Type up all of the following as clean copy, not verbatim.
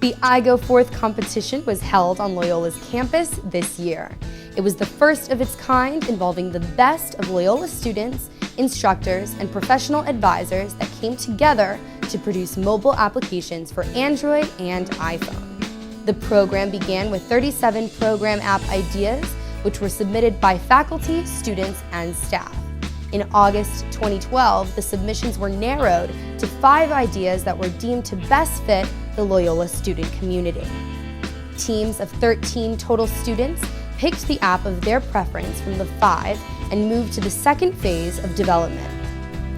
The iGoForth competition was held on Loyola's campus this year. It was the first of its kind, involving the best of Loyola students, instructors, and professional advisors that came together to produce mobile applications for Android and iPhone. The program began with 37 program app ideas, which were submitted by faculty, students, and staff. In August 2012, the submissions were narrowed to 5 ideas that were deemed to best fit the Loyola student community. Teams of 13 total students picked the app of their preference from the 5 and moved to the second phase of development.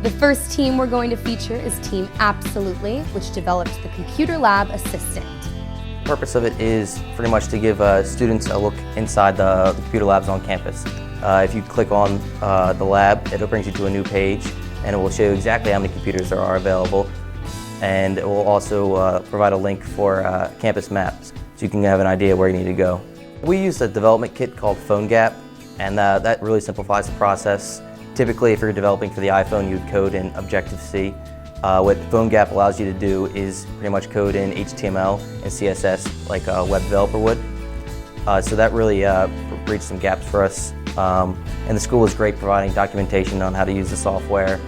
The first team we're going to feature is Team Absolutely, which developed the Computer Lab Assistant. The purpose of it is pretty much to give students a look inside the computer labs on campus. If you click on the lab, it brings you to a new page, and it will show you exactly how many computers there are available. And it will also provide a link for campus maps, so you can have an idea where you need to go. We use a development kit called PhoneGap, and that really simplifies the process. Typically, if you're developing for the iPhone, you would code in Objective-C. What PhoneGap allows you to do is pretty much code in HTML and CSS like a web developer would. So that really bridged some gaps for us. And the school was great providing documentation on how to use the software,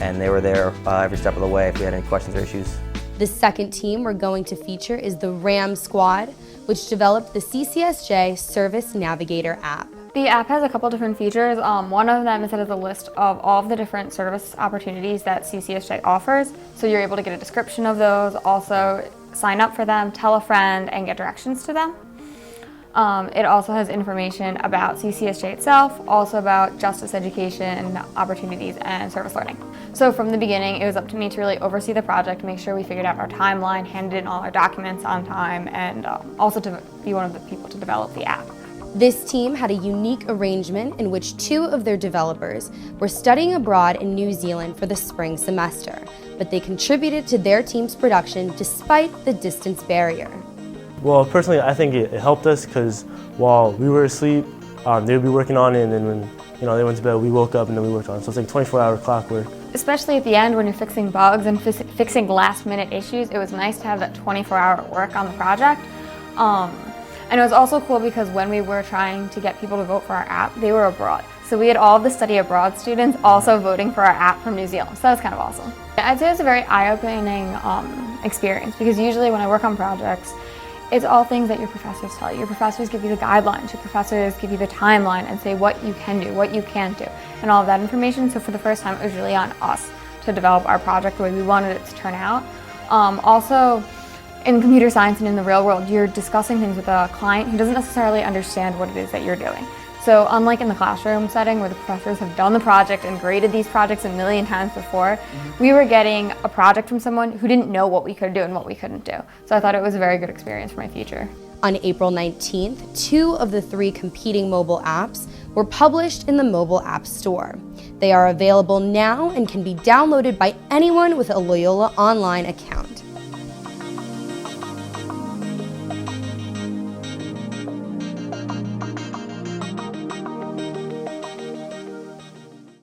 and they were there every step of the way if we had any questions or issues. The second team we're going to feature is the RAM Squad, which developed the CCSJ Service Navigator app. The app has a couple different features. One of them is that it has a list of all of the different service opportunities that CCSJ offers. So you're able to get a description of those, also sign up for them, tell a friend, and get directions to them. It also has information about CCSJ itself, also about justice education opportunities and service learning. So from the beginning, it was up to me to really oversee the project, make sure we figured out our timeline, handed in all our documents on time, and also to be one of the people to develop the app. This team had a unique arrangement in which 2 of their developers were studying abroad in New Zealand for the spring semester, but they contributed to their team's production despite the distance barrier. Well, personally, I think it helped us because while we were asleep, they would be working on it, and then when they went to bed, we woke up and then we worked on it. So it's like 24-hour clockwork. Especially at the end when you're fixing bugs and fixing last-minute issues, it was nice to have that 24-hour work on the project. And it was also cool because when we were trying to get people to vote for our app, they were abroad. So we had all of the study abroad students also voting for our app from New Zealand. So that was kind of awesome. I'd say it's a very eye-opening experience because usually when I work on projects, it's all things that your professors tell you. Your professors give you the guidelines, your professors give you the timeline and say what you can do, what you can't do, and all of that information. So for the first time, it was really on us to develop our project the way we wanted it to turn out. Also, in computer science and in the real world, you're discussing things with a client who doesn't necessarily understand what it is that you're doing. So unlike in the classroom setting where the professors have done the project and graded these projects a million times before, we were getting a project from someone who didn't know what we could do and what we couldn't do. So I thought it was a very good experience for my future. On April 19th, 2 of the 3 competing mobile apps were published in the mobile app store. They are available now and can be downloaded by anyone with a Loyola online account.